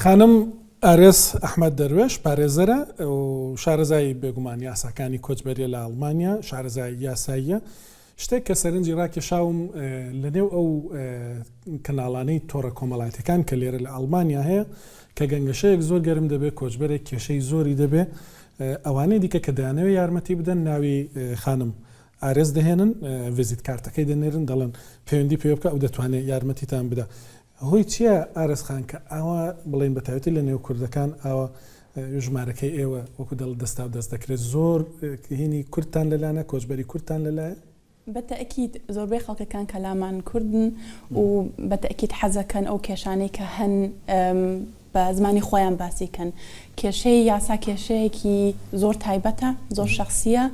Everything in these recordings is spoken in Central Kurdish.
خانم ئارێز ئەحمەد دەروێش پارێزەرە و شارەزایی بێگومان یاساکانی کۆچبەریە لە ئەڵمانیا شارەزایی یاساییە شتێک کە سەرنجی ڕاکێشاوم لەنێو ئەو کەناڵانەی تۆڕە کۆمەڵایەتەکان کە لێرە لە ئەڵمانیا هەیە کە گەنگەشەیەک زۆر گەرم دەبێت کۆچبەرێک کێشەی زۆری دەبێت ئەوانەی دیکە کە دەیانەوێت یارمەتی بدەن ناوی خانم ئارێز دەهێنن ڤیزیت کارتەکەی دەنێرن دەڵێن پەیوەندی پێ بکە ئەو دەتوانێت یارمەتیتان بدە. هۆی چییە ئارێزخان کە ئاوا بڵێن بە تایبەتی لە نێو کوردەکان ئاوا ژمارەکەی ئێوە وەکو دەست دەکرێت زۆر هینی کوردتان لەلایەنە کۆچبەری کوردتان لەلایە؟ بەتەئکید زۆربەی خەڵکەکان کەلامان کوردن و بەتەئکید حەزەکەن ئەو کێشانەی کە هەن بە زمانی خۆیان باسیکەن. کێشەی یاسا کێشەیەکی زۆر تایبەتە زۆر شخصیە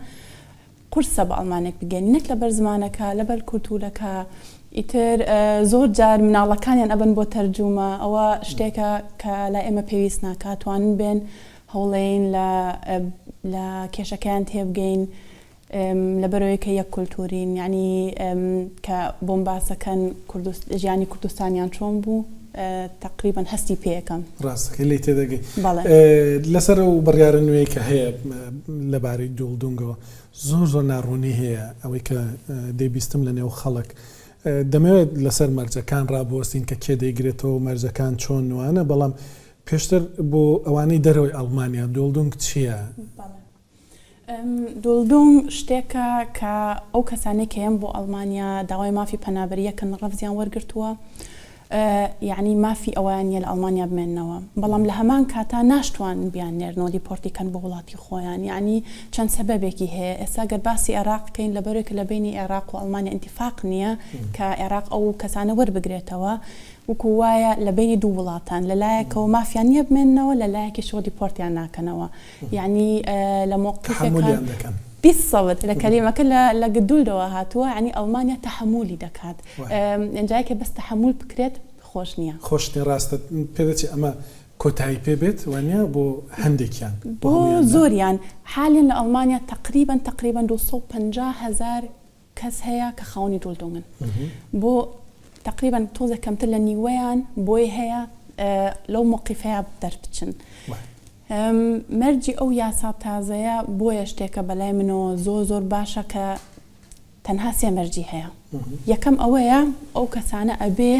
قورسە بە ئەڵمانێک بگەین نەک لەبەر زمانەکە لەبەر کولتورەکە ئیتر زۆر جار مناڵەکانیان ئەبن بۆ تەرجومە ئەوە شتێکە کە لە ئێمە پێویست ناکاتوانن بێن هەوڵێن لە کێشەکەیان تێبگەین لەبەرەوەی کە یەک کولتورین یعنی کە بۆم باسەکەن ژیانی کوردستانیان چۆن بوو تقریبا هەستی پێەکەم ڕاستەکەی لی تێدەگەی لەسەر و بڕیارە نوێی کە هەیە لەبارەی دوڵدونگەوە زۆر ناڕوونی هەیە ئەوەی کە دەیبیستم لە نێو خەڵک دەمەوێت لەسەر مەرجەکان ڕابوەستین کە کێ دەیگرێتەوە مەرجەکان چۆن نوانە بەڵام پێشتر بۆ ئەوانەی دەرەوەی ئەڵمانیا دوڵدونگ چییە؟ دوڵدونگ شتێکە کە ئەو کەسانێک هەیەن بۆ ئەڵمانیا داوای مافی پەنابەریەکەن ڕەفزیان وەرگرتووە یعنی مافی ئەوانیە لە ئەڵمانیا بمێننەوە بەڵام لە هەمان کاتا ناشتوان بیانێرنەوە دیپۆرتیکەن بۆ وڵاتی خۆیان یعنی چەند سەبەبێکی هەیە ئێستا گەر باسی عێراق بکەین لەبەرێک لە بینی عێراق و ئەڵمانیا ئینتیفاق نییە کە عێراق ئەو کەسانە وەربگرێتەوە وەکو وایە لە بینی دوو وڵاتان لەلایەکەوە مافیان نییە بمێننەوە لەلایەکی شۆ دیپۆرتیان ناکەنەوە یعنی لە موقفەکان بالضبط لكلمة لا قدولدوا هاتوا يعني ألمانيا تحملي دكات إنجايك بس تحمل بكرة خوشنيا راست بيدتي أما كوتاي بيبت وانيا بو هنديكيان بو زوريان حاليا لألمانيا تقريبا 250,000 كاس هيا كخوني دولدونغن بو تقريبا توزع كمتل النيوان بوي هيا لو موقفها بدربتشن مەرجی ئەو یاسا تازەیە بۆیە شتێکە بەلای منەوە زۆر باشە کە تەنها سێ مەرجی هەیە یەکەم ئەوەیە ئەو کەسانە ئەبێ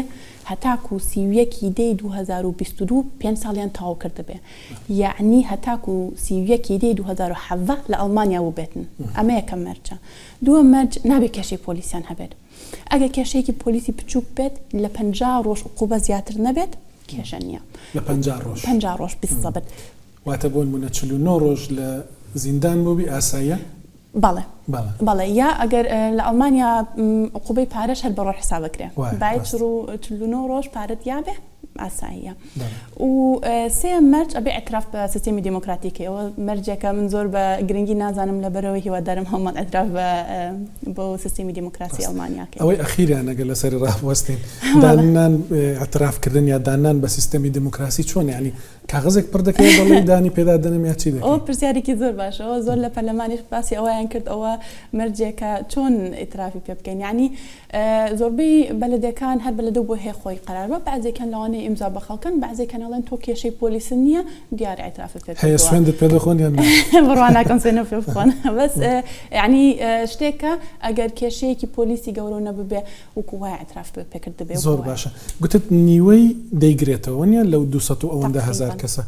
هەتاکو سیویەکی دەی 2022 5 ساڵیان تاو کرد بێ یعنی هەتاکو سیویەکی دەی 2017 لە ئەڵمانیا ببێتن ئەمە یەکەم مەرجە دووەم مەرج نابێت کێشەی پۆلیسیان هەبێت ئەگەر کێشەیەکی پۆلیسی بچووک بێت لە 50 ڕۆژ عقوبە زیاتر نەبێت کێشە نییە لە 50 ڕۆژ بالضبط واتە بۆن منە 49 ڕۆژ لە زیندان بووبی ئاساییە؟ بەڵێ یا ئەگەر لە ئەڵمانیا عقوبەی پارەش هەر بەڕۆژ حسابەکرێ باید 49 ڕۆژ پارەت یابێ ئاساییە و سێم مەرج ئەبێ ئەتراف بە سیستەمی دیموکراتیکەوە مەرجێکە من زۆر بە گرنگی نازانم لەبەرەوەی هیوادارم هەمان ئەتراف بۆ سیستەمی دیموکراسی ئەڵمانیاکە ئەوەی ئەخیریان ئەگەر لەسەری ڕاوەستین دانان ئەترافکردن یا دانان بە سیستەمی دیموکراسی چۆن یعنی کاغەزێک پڕ دەکەێت دەڵێ دانی پێدا دەنم یا چی دەکەیت؟ ئەو پرسیارێکی زۆر باشەوە زۆر لە پەرلەمانیش باسی ئەوەیان کرد ئەوە مەرجێکە چۆن ئیترافی پێ بکەین یعنی زۆربەی بەلەدەکان هەر بەلەدە بۆ هەیە خۆی قەرار بە بەعزێکیان لەوانەیە ئیمزا بەخەڵکن بەعزێکیان ئەڵێن تۆ کێشەی پۆلیس نییە دیارە ئیترافی پێ هەیە سوێندت پێ دەخۆن یان بڕوا ناکەم سوێندم پێ بخۆن بەس یعنی شتێکە ئەگەر کێشەیەکی پۆلیسی گەورە نەببێ وەکو وایە ئیتراف پێکرد دەبێت زۆر باشە گوتت نیوەی دەیگرێتەوە نیە لەو 200,000 کەسە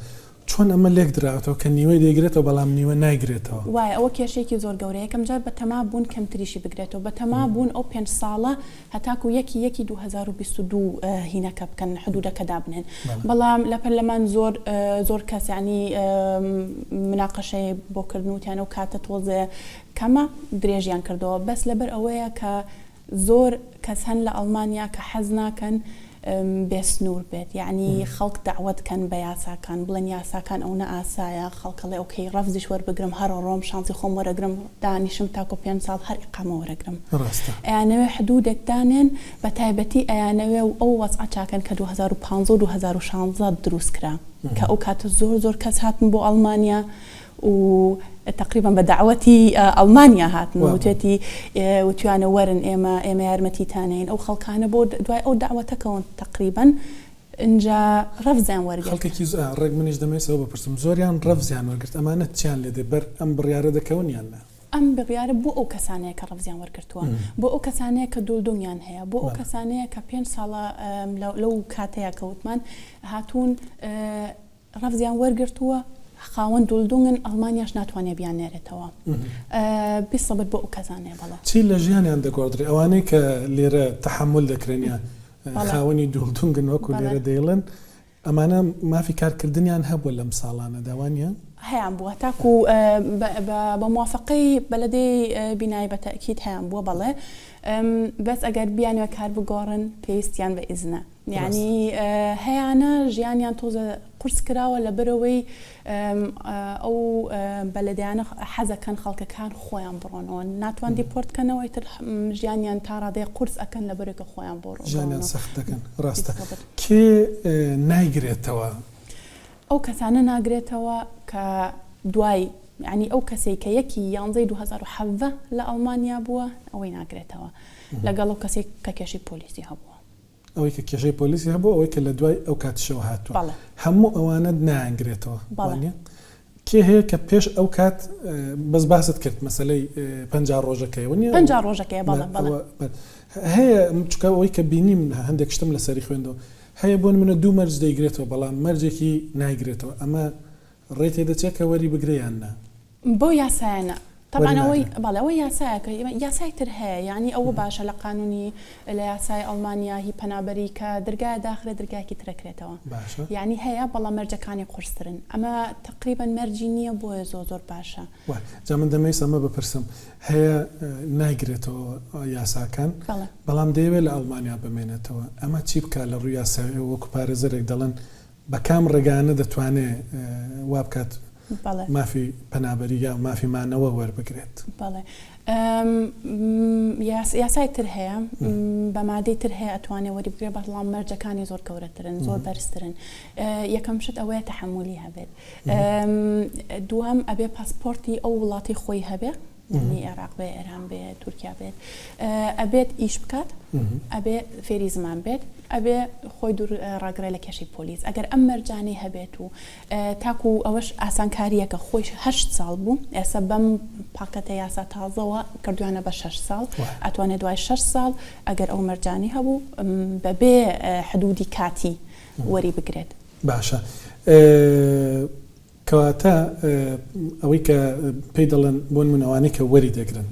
چۆن ئەمە لێک دراوەتەوە کە نیوەی دەیگرێتەوە بەڵام نیوە نایگرێتەوە وایە ئەوە کێشەیەکی زۆر گەورەیە یەکەم جار بە تەما بوون کەمتریشی بگرێتەوە بە تەما بوون ئەو 5 ساڵە هەتاکو یەکی 2022 هینەکە بکەن حدودەکەدا بنێن بەڵام لە پەرلەمان زۆر کەس یعنی مناقەشەی بۆ کردنوتیان و کاتە تۆزێ کەمە درێژیان کردەوە بەس لەبەر ئەوەیە کە زۆر کەس هەن لە ئەڵمانیا کە حەز ناکەن بێسنوور بێت یعنی خەڵک داوەتکەن بە یاساکان بڵێن یاساکان ئەو نە ئاسایە خەڵکەڵێ ئۆکەی ڕەفزیش وەربگرم هەر ڕۆم شانسی خۆم وەرەگرم دانیشم تاکو 5 ساڵ هەر ئیقامە وەرەگرم ئەیانەوێ حدودێک دانێن بە تایبەتی ئەیانەوێ و ئەو وەزع چاکەن کە 2015 و 2016 دروست کرا کە ئەو کاتە زۆر کەس هاتن بۆ ئەڵمانیا و تقريبا بدعوتي ألمانيا هاتن وتوتي وتوانا ورن إما يارمتي تانين أو خلقانا بود دواي أو دعوتك تقريبا اینجا ڕەفزیان وەرگرت خەڵکێکی ڕێک منیش دەمەوێتەوە بپرسم زۆریان ڕەفزیان وەرگرت ئەمانە چیان لێ دێ بەر ئەم بڕیارە دەکەونیان نا ئەم بڕیارە بۆ ئەو کەسانەیە کە ڕەفزیان وەرگرتووە بۆ ئەو کەسانەیە کە دڵدۆنیان هەیە بۆ ئەو کەسانەیە کە 5 ساڵە لەو کاتەیە کەوتمان هاتوون ڕەفزیان وەرگرتووە خاوەن دڵدۆنگن ئەڵمانیاش ناتوانێت بیانێرێتەوە بیسەبەر بۆ ئەو کەسانەیە بەڵێ چی لە ژیانیان دەگۆڕدرێ ئەوانەی کە لێرە تەحمل دەکرێنیان خاوەنی دڵدۆنگن وەکو لێرە دەیڵن ئەمانە مافی کارکردنیان هەبووە لەم ساڵانە داوانیان هەیان بووە تاکو بە موافقەی بەلەدەی بینایی بە تەکید هەیان بووە بەڵێ بەس ئەگەر بیانوە کار بگۆڕن پێویستیان بە ئیزنە یعنی هەیانە ژیانیان تۆزە قورس کراوە لە بەرەوەی ئەو بەلەدەیانە حەزەکەن خەڵکەکان خۆیان بڕۆنەوە ناتوان دیپۆرتکەنەوەی تر ژیانیان تا ڕادەیە قورس ئەکەن لە بەرەکە خۆیان بڕۆن ژیانیان سەخت دەکەن ڕاستە کێ نایگرێتەوە ئەو کەسانە ناگرێتەوە کە دوای ینی ئەو کەسێک کە یەکی 2017 لە ئەڵمانیا بووە ئەوەی ناگرێتەوە لەگەڵ ئەو کەسێک کە کێشەی پۆلیسی هەبووە ئەوەی کە کێشەی پۆلیسی هەبوو ئەوەی کە لە دوای ئەو کاتشەوە هاتووە هەموو ئەوانە نایانگرێتەوە کێ هەیە کە پێش ئەو کات بەس باست کرد مەسەلەی 50 ڕۆژەکەی وە 50 ڕۆژەکەی هەیە چکە ئەوەی کە بینیم هەندێک شتم لەسەری خوێندەوە هەیە بۆن منە 2 مەرج دەیگرێتەوە بەڵام مەرجێکی نایگرێتەوە ئەمە ڕێتێ دەچێت کە وەری بگریان نا بۆ یاسایانە طبعا ئەوەی یاسایەکە یاسای تر هەیە یعنی ئەوە باشە لە قانونی لە یاسای ئەڵمانیا هی پەنابەری کە دەرگای داخرە دەرگایکی ترەکرێتەوە یعنی هەیە بەڵام مەرجەکانی قورسترن ئەمە تقریبا مەرجی نییە بۆیە زۆر باشە جا من دەمەویست ئەمە بپرسم هەیە نایگرێتەوە یاساکان بەڵام دەیەوێت لە ئەڵمانیا بمێنێتەوە ئەمە چی بکات لە ڕووی یاسای وەکو پارێزەرێک دەڵێن بە کام ڕێگانە دەتوانێت وا بکات مافی پەنابەری یا مافیمانەوە وەربگرێت بەڵێ یاسای تر هەیە بە مادەی تر هەیە ئەتوانێت وەری بگرێت بەڵام مەرجەکانی زۆر گەورەترن زۆر بەرزترن یەکەم شت ئەوەیە تەحمولی هەبێت دووەم ئەبێ پاسپۆرتی ئەو وڵاتی خۆی هەبێ یعنی عێراق بێ ئێران بێ تورکیا بێت ئەبێت ئیش بکات ئەبێ فێری زمان بێت ئەبێ خۆی دوور ڕاگرێت لە کێشی پۆلیس ئەگەر ئەم مەرجانی هەبێت و تاکو ئەوەش ئاسانکاریەکە خۆی 8 ساڵ بوو ئێستا بەم پاکەتە یاسا تازەوە کردوانە بە 6 ساڵ ئەتوانێت دوای 6 ساڵ ئەگەر ئەو مەرجانی هەبوو بەبێ حدودی کاتی وەری بگرێت باشە کەواتە ئەوەی کە پێی دەڵێن بۆن منەوانەی کە وەری دەگرن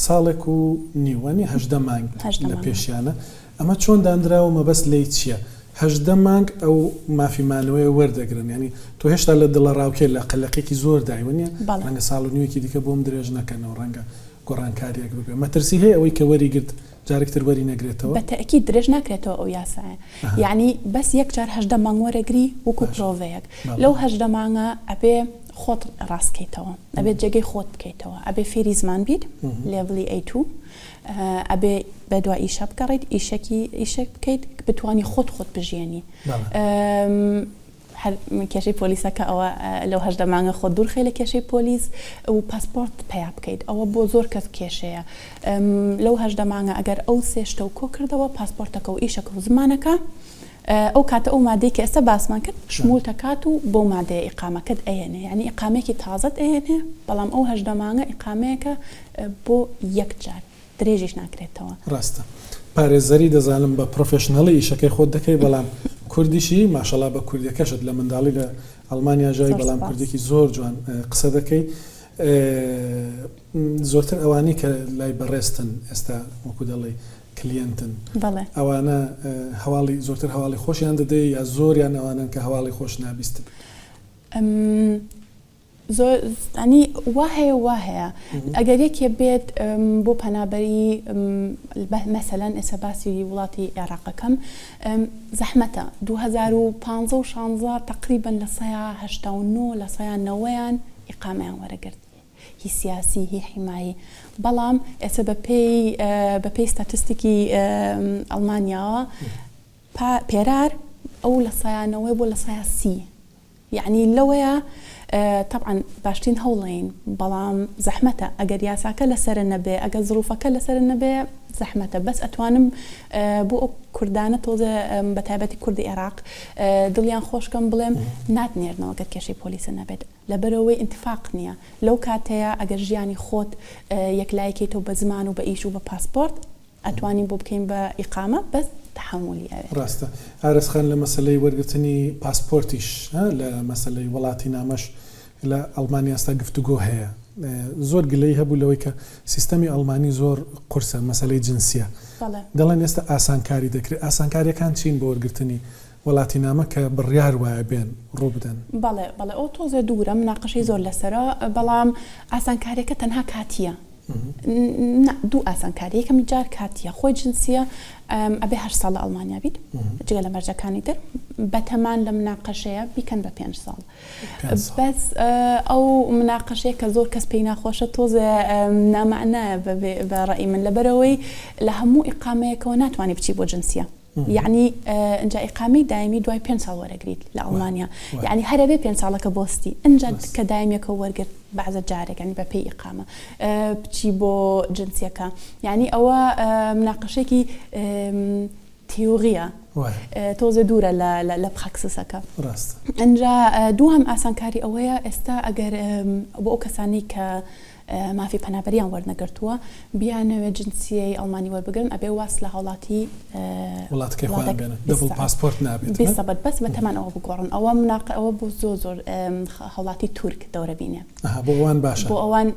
ساڵێک و نیوەنی 18 مانگ لە پێشیانە ئەمە چۆن دانراوە مەبەست لی چییە 18 مانگ ئەو مافیمانەوەی وەردەگرن ینی تۆ هێشتا لە دڵە ڕاوکێ لە قەلەقێکی زۆر داوەنیە ڕەنگە ساڵ و نیوەکی دیکە بۆم درێژ نەکەنەوە ڕەنگە گۆڕانکاریەک ببێ مەترسی هەیە ئەوەی کە وەری گرت جارێکتر وەری نەگرێتەوە بە تەئکید درێژ ناکرێتەوە ئەو یاسایە یعنی بەس یەک جار 18 مانگ وەرەگری وەکو پرۆڤەیەک لەو 18 مانگە ئەبێ خۆت ڕاستکەیتەوە ئەبێت جێگەی خۆت بکەیتەوە ئەبێ فێری زمان بیت لێڤلی A2 ئەبێ بە دوای ئیشە بکەڕیت ئیشێک بکەیت بتوانی خۆت بژێنی کێشەی پۆلیسەکە ئەوە لەو 18 مانگە خۆت دوورخی لە کێشەی پۆلیس و پاسپۆرت پیا بکەیت ئەوە بۆ زۆر کەس کێشەیە لەو 18 مانگە ئەگەر ئەو سێشتە و کۆ کردەوە پاسپۆرتەکە و ئیشەکە و زمانەکە ئەو کاتە ئەو مادەی کە ئێستا باسمان کرد شمول دەکات و بۆ مادەیە ئیقامەکەت ئەێنێ یعنی ئیقامێکی تازەت ئەێنێ بەڵام ئەو 18 مانگە ئیقامەیەکە بۆ یەک جار درێژیش ناکرێتەوە ڕاستە پارێزەری دەزانم بە پرۆفێشنەڵی ئیشەکەی خۆت دەکەی بەڵام کوردیشی ماشەڵا بە کوردیەکەشت لە منداڵی لە ئەڵمانیا ژاوی بەڵام کوردێکی زۆر جوان قسە دەکەی زۆرتر ئەوانی کە لای بەڕێستن ئێستا وەکو دەڵێ کلینتن ئەوانە هەواڵی زۆرتر هەواڵی خۆشیان دەدەی یا زۆریان ئەوانن کە هەواڵی خۆش نابیستن ینی وا هەیە ئەگەر یەکێ بێت بۆ پەنابەری مەسەلەن ئێستا باسی وڵاتی عێراقەکەم زەحمەتە 2015 و 16 تقریبا لە 89 لە 90یان ئیقامەیان وەرەگرت هی سیاسی هی حیمایی بەڵام ئێستا بە پێی ستاتستیکی ئەڵمانیاوە پێرار ئەو لە 90 بۆ لە 30 یعنی لەوەیە طبعا باشترین هەوڵین بەڵام زەحمەتە ئەگەر یاساکە لەسەر نەبێ ئەگەر زروفەکە لەسەر نەبێ زەحمەتە بەس ئەتوانم بۆ کوردانە تۆزە بە تایبەتی کوردی عێراق دڵیان خۆشکەم بڵێم ناتنێرنەوە گەر کێشەی پۆلیسە نەبێت لەبەرەوەی ئینتفاق نییە لەو کاتەیە ئەگەر ژیانی خۆت یەکلایەکەیتەوە بە زمان و بە ئیش و بە پاسپۆرت ئەتوانین بۆ بکەین بە ئیقامە بەس تحملی ئەوێ ڕاستە ئارەسخان لە مەسلەی وەرگرتنی پاسپۆرتیش لە مەسلەی وڵاتی نامەش لە ئەڵمانیا ئێستا گفتوگۆ هەیە زۆر گلەی هەبوو لەوەی کە سیستەمی ئەڵمانی زۆر قورسە مەسلەی جنسیە دەڵێن ئێستا ئاسانکاری دەکرێت ئاسانکاریەکان چین بۆ وەرگرتنی وڵاتی نامە کە بڕیار وایە بێن ڕوو بدەن بەڵێ ئەو تۆزە دوورە مناقەشەی زۆر لەسەرە بەڵام ئاسانکاریەکە تەنها کاتیە دوو ئاسانکاری یەکەمی جار کاتیە خۆی جنسیە ئەبێ 8 ساڵ لە ئەڵمانیا بیت جگە لە مەرجەکانی تر بەتەمان لە مناقەشەیە بیکەن بە 5 ساڵ بەس ئەو مناقەشەیە کە زۆر کەس پێی ناخۆشە تۆزە نامەعنایە بە ڕێی من لەبەرەوەی لە هەموو ئیقامەیەکەوە ناتوانێ بچی بۆ جنسیە یعنی اینجا ئیقامی دایمی دوای 5 ساڵ وەرەگریت لە ئەڵمانیا یعنی هەرەبێ 5 ساڵەکە بۆستی اینجا کە دایمیەکە وەرگرت بەعزە جارێک ینی بە پێی ئیقامە بچی بۆ جنسیەکە یعنی ئەوە مناقەشێکی تیۆریە تۆزە دوورە لە پراکسسەکە اینجا دووهم ئاسانکاری ئەوەیە ئێستا ئەگەر بۆ ئەو کەسانی کە مافی پەنابەریان وەرنەگرتووە بیانەوێت جنسیەی ئەڵمانی وەربگرن ئەبێ واس لە هەوڵاتی وڵاتەکەی خۆیان بێنن دەبڵ پاسپۆرت نابێت بەس بەتەمان ئەوە بگۆڕن ئەوە بۆ زۆر هەوڵاتی تورک دەورە بینێ بۆ ئەوان باشە بۆ ئەوان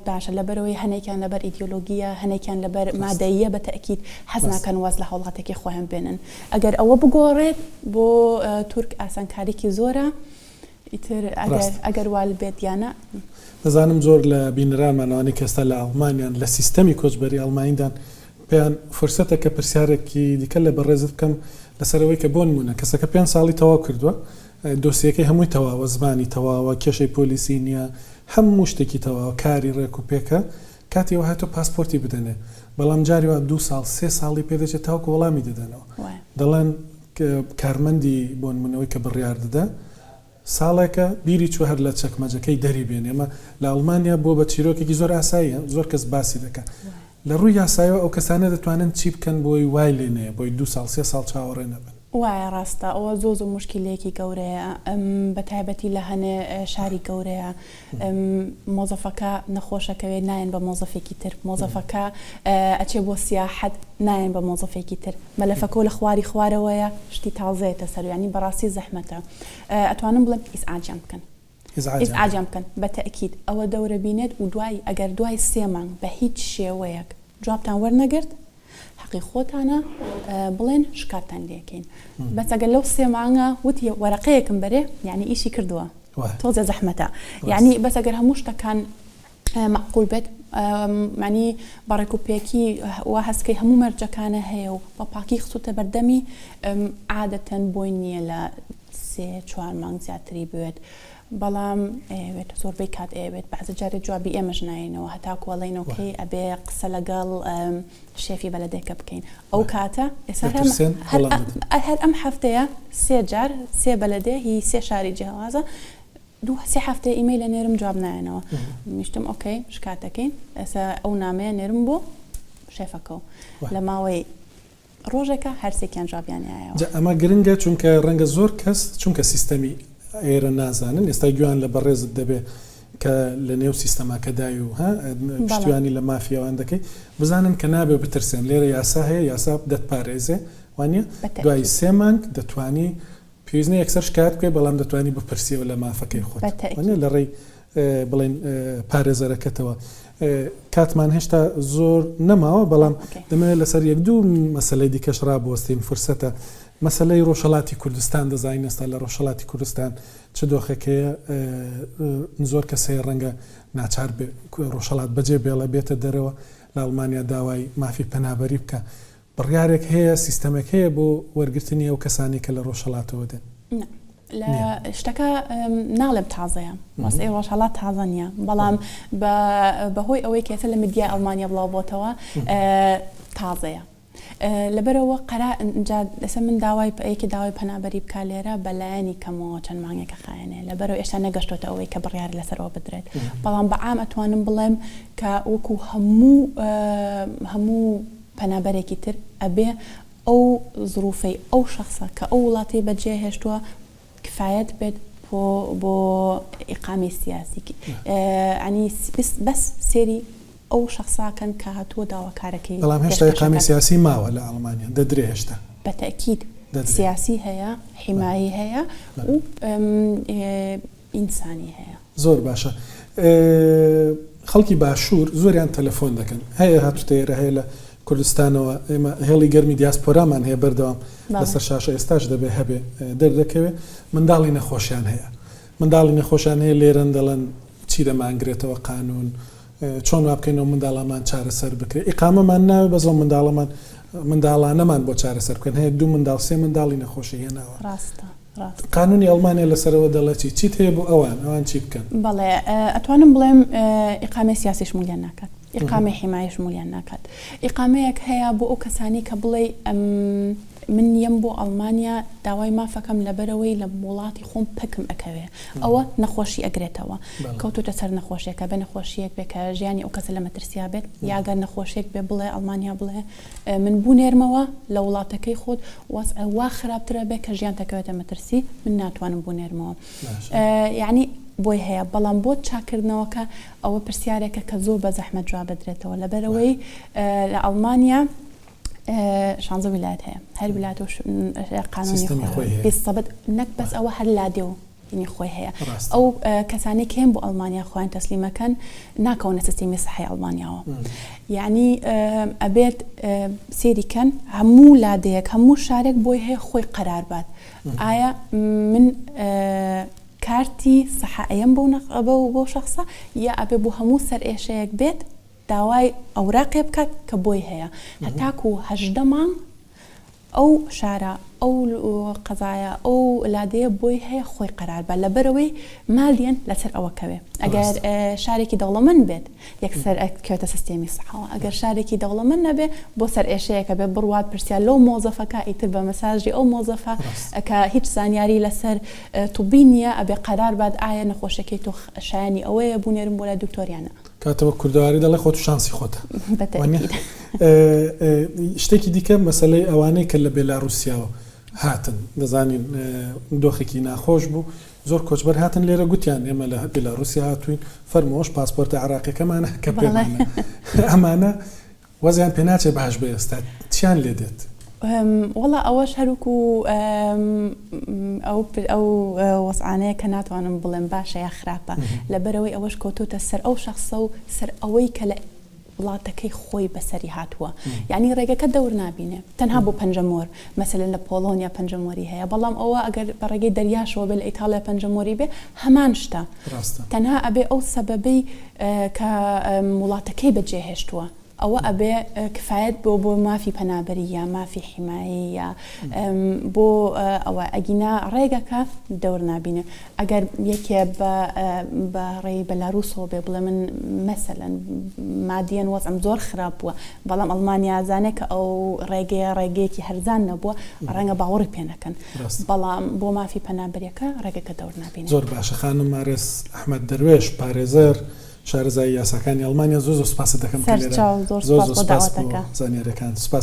باشە لەبەرەوەی هەنێکیان لەبەر ئیدیۆلۆگیە هەنێکیان لەبەر مادەیە بە تەئکید حەز ناکەن واز لە هەوڵاتێکی خۆیان بێنن ئەگەر ئەوە بگۆڕێت بۆ تورک ئاسانکاریکی زۆرە ئیتر ئەگەر وال بێت یانە دەزانم زۆر لە بینرانمانەوانی کەستا لە ئەڵمانیان لە سیستەمی کۆچبەری ئەڵمانیدان پێیان فرسەتە کە پرسیارێکی دیکە لە بەڕێزت بکەم لەسەرەوەی کە بۆ نمونە کەسەکە 5 ساڵی تەواو کردووە دۆسیەکەی هەمووی تەواوە زمانی تەواوە کێشەی پۆلیسی نییە هەموو شتێکی تەواوە کاری ڕێک و پێکە کاتیەوە هاتۆ پاسپۆرتی بدەنێ بەڵام جاریوە 2 ساڵ 3 ساڵی پێدەچێت تاوکە وەڵامی دەدەنەوە دەڵێن کارمەندی بۆ نمونەوەی کە بڕیار دەدا ساڵێکە بیری چوە هەر لە چەکمەجەکەی دەری بێن ئێمە لە ئەڵمانیا بۆ بە چیرۆکێکی زۆر ئاساییە زۆر کەس باسی دەکات لە ڕووی یاساییەوە ئەو کەسانە دەتوانن چی بکەن بۆی وای لێنەیە بۆی 2 ساڵ 3 ساڵ چاوەڕێ نەبن وایە ڕاستە ئەوە زۆر مشکلەیەکی گەورەیە بە تایبەتی لە هەنێ شاری گەورەیە مۆزەفەکە نەخۆشەکەوێت نایەن بە مۆزەفێکی تر مۆزەفەکە ئەچێ بۆ سیاحەت نایەن بە مۆزەفێکی تر مەلەفەکە لە خواری خوارەوەیە شتی تازەیەتە سەر ینی بەڕاستی زەحمەتە ئەتوانم بڵێم ئیسعاجیان بکەن ئیسعاجیان بکەن بە تەئکید ئەوە دەورە بینێت و ئەگەر دوای 3 مانگ بە هیچ شێوەیەک جوابتان وەرنەگرت حقی خۆتانە بڵێن شکاتان لێکەین بەس ئەگەر لەو 3 مانگە وتی وەرەقەیەکم بەرێ یعنی ئیشی کردووە تۆزە زەحمەتە یعنی بەس ئەگەر هەموو شتەکان معقول بێت معنی بەڕێکوپێکی وا هەستکەی هەموو مەرجەکانە هەیە و بە پاکی خسوتە بەردەمی عادەتەن بۆی نییە لە 3-4 مانگ زیاتری بێت بەڵام ئەوێت زۆربەی کات ئەوێت بەعزە جارێک جوابی ئێمەش ناینەوە هەتاکو وەڵێنەوەکەی ئەبێ قسە لەگەڵ شێفی بەلەدێکە بکەین ئەو کاتە هەر ئەم هەفتەیە 3 جار 3 بەلەدێ هی 3 شاری جیاوازە 2-3 هەفتە ئیمەیل لە نێرم جواب نایەنەوە میشتم ئۆکەی شکاتەکەین ئێستا ئەو نامەیە نێرم بۆ شێفەکە لە ماوەی ڕۆژێکە هەرسێکیان جوابیانایەوە ئەمە گرنگە چونکە ڕەنگە زۆر کەس چونکە سیستەمی ئێرە نازانن ئێستا گویان لە بەڕێزت دەبێت کە لە نێو سیستەماکەدای و پشتیوانی لە مافیاوان دەکەی بزانن کە نابێ بترسێن لێرە یاسا هەیە یاسا دەتپارێزێ وانە دوای 3 مانگ دەتوانی پێویستنی یەکسەر شکایەت بکەی بەڵام دەتوانی بپرسیەوە لە مافەکەی خۆت لە ڕێی بڵێن پارێزەرەکەتەوە کاتمان هێشتا زۆر نەماوە بەڵام دەمەوێت لەسەر 1-2 مەسەلەی دیکەش ڕابوەستین فرسەتە مەسەلەی ڕۆژهەڵاتی کوردستان دەزانین ئێستا لە ڕۆژهەڵاتی کوردستان چ دۆخەکەیە زۆر کەسەیە ڕەنگە ناچار ڕۆژهەڵات بەجێ بێڵە بێتە دەرەوە لە ئەڵمانیا داوای مافی پەنابەری بکە بڕیارێک هەیە سیستەمێک هەیە بۆ وەرگرتنی ئەو کەسانی کە لە ڕۆژهەڵاتەوە دێن لە شتەکە ناڵێم تازەیە مەسئلەی ڕۆژهەڵات تازە نییە بەڵام بەهۆی ئەوەی کێتە لە میدیای ئەڵمانیا بڵاو بۆتەوە تازەیە لەبەرەوە دەسە من ئەیەکی داوای پەنابەری بکە لێرە بەلایەنی کەمەوە چەند مانگێکە خایەنێ لەبەرەوە ئێشتا نەگەشتۆتە ئەوەی کە بڕیار لەسەرەوە بدرێت بەڵام بەعام ئەتوانم بڵێم کە وەکو هەموو پەنابەرێکی تر ئەبێ ئەو ظروفەی ئەو شخصە کە ئەو وڵاتی بەجێ هێشتووە کفایەت بێت بۆ ئیقامی سیاسی ینی بەس سێری ئەو شخصاکەن کە هاتووە داواکارەکەی بەڵام هێشتا ئیقامی سیاسی ماوە لە ئەڵمانیا دەدرێ هێشتا بەتەکید سیاسی هەیە حیمایی هەیە و ئینسانی هەیە زۆر باشە خەڵکی باشوور زۆریان تەلەفۆن دەکەن هەیە هاتوتەیرە هەیە لە کوردستانەوە ئێمە هێڵی گەرمی دیاسپۆرامان هەیە بەردەوام لەسەر شاشە ئێستاش دەبێ هەبێ دەردەکەوێت منداڵی نەخۆشیان هەیە منداڵی نەخۆشیان هەیە لێرەن دەڵێن چی دەمانگرێتەوە قانون چۆن وا بکەینەوە منداڵامان چارەسەر بکرێت ئیقامەمان ناوێت بەزڵ منداڵانەمان بۆ چارەسەر بکەن هەیە 2 منداڵ 3 منداڵی نەخۆشی هێناوە قانونی ئەڵمانیا لەسەرەوە دەڵێتی چیت هەیە بۆ ئەوان چی بکەن بەڵێ ئەتوانم بڵێم ئیقامەی سیاسی شمولیان ناکات ئیقامەی حیمایی شمولیان ناکات ئیقامەیەک هەیە بۆ ئەو کەسانی کە بڵێ من یەم بۆ ئەڵمانیا داوای مافەکەم لەبەرەوەی لە وڵاتی خۆم پکم ئەکەوێ ئەوە نەخۆشی ئەگرێتەوە کەوتوتە سەر نەخۆشیەکە بە نەخۆشیەک بێ کە ژیانی ئەو کەسە لە مەترسیا بێت یاگەر نەخۆشیێک بێ بڵێ ئەڵمانیا بڵێ من بوونێرمەوە لە وڵاتەکەی خۆت وا خراپترە بێ کە ژیان تەکەوێتە مەترسی من ناتوانم بوونێرمەوە یعنی بۆی هەیە بەڵام بۆ چاکردنەوەکە ئەوە پرسیارێکە کە زۆر بە زەحمەت جواب بدرێتەوە لەبەرەوەی لە ئەڵمانیا 16 ویلایەت هەیە هەر ویلایەت و قانونی خۆی سەبەت نەک بەس ئەوە هەر لادێ و دینی خۆی هەیە ئەو کەسانی کێم بۆ ئەڵمانیا خۆیان تەسلیمەکەن ناکەونە سیستەمی سەحی ئەڵمانیاوە یعنی ئەبێت سێریکەن هەموو لادەیەک هەموو شارێک بۆی هەیە خۆی قەرار بات ئایا من کارتی سەحەیەم بۆ شخصە یا ئەبێ بۆ هەموو سەر ئێشەیەک بێت داوای ئەوراقێ بکات کە بۆی هەیە هەتاکو 18 مانگ ئەو شارە ئەو قەزایە ئەو لادەیە بۆی هەیە خۆی قەرار بە لەبەرەوەی مالیان لەسەر ئەوەکەوێ ئەگەر شارێکی دەوڵەمەند بێت یەکسەر کەوتە سیستەمی سەحەوە ئەگەر شارێکی دەوڵەمەند نەبێ بۆ سەر ئێشەیەکە بێ بڕوات پرسیار لەو مۆزەفەکە ئیتر بە مەساژی ئەو مۆزەفە کە هیچ زانیاری لەسەر توبی نییە ئەبێ قەرار بات ئایا نەخۆشەکەی تۆ شایانی ئەوەیە بوونێرم بۆ لای دکتۆریانە کاتەوە کوردەواری دەڵێ خۆت و شانسی خۆتە شتێکی دیکە مەسەلەی ئەوانەی کە لە بێلاڕوسیاوە هاتن دەزانین دۆخێکی ناخۆش بوو زۆر کۆچبەر هاتن لێرە گوتیان ئێمە لە بێلاڕوسیا هاتوین فەرمۆش پاسپۆرتە عراقیەکەمانە کە پێمانە ئەمانە وەزیان پێ ناچێ باش بێ ئێستا چیان لێ دێت وڵا ئەوەش هەروکو ئەو وەسعانەیە کە ناتوانم بڵێم باشە یا خراپە لەبەرەوەی ئەوەش کۆتوتە سەر ئەو شخصە و سەر ئەوەی کە لە وڵاتەکەی خۆی بەسەری هاتووە یعنی ڕێگەکە دەور نابینێ تەنها بۆ پەنجەمۆر مەسەلەن لە پۆلۆنیا پەنجەمۆری هەیە بەڵام ئەوە ئەگەر بە ڕێگەی دەریاشەوە بێ لە ئیتاڵیا پەنجەمۆری بێ هەمان شتە تەنها ئەبێ ئەو سەبەبەی کە وڵاتەکەی بەجێهێشتووە ئەوە ئەبێ کفایەت بۆ مافی پەنابەری یا مافی حیمایی یا بۆ ئەوە ئەگینا ڕێگەکە دەور نابینێ ئەگەر یەکێ بە ڕێی بەلاروسەوە بێ بڵێ من مەسەلەن مادیەن وەزعم زۆر خراپ بووە بەڵام ئەڵمانیا زانێت کە ئەو ڕێگەیەکی هەرزان نەبووە ڕەنگە باوەڕی پێ نەکەن بەڵام بۆ مافی پەنابەریەکە ڕێگەکە دەور نابینێ زۆر باشە خانم مارێز ئەحمەد دەروێش پارێزەر شارەزای یاساکانی ئەڵمانیا زۆر سوپاس دەکەم زۆر سپاس بۆ داوەتەکە زانیاریەکان سوپاس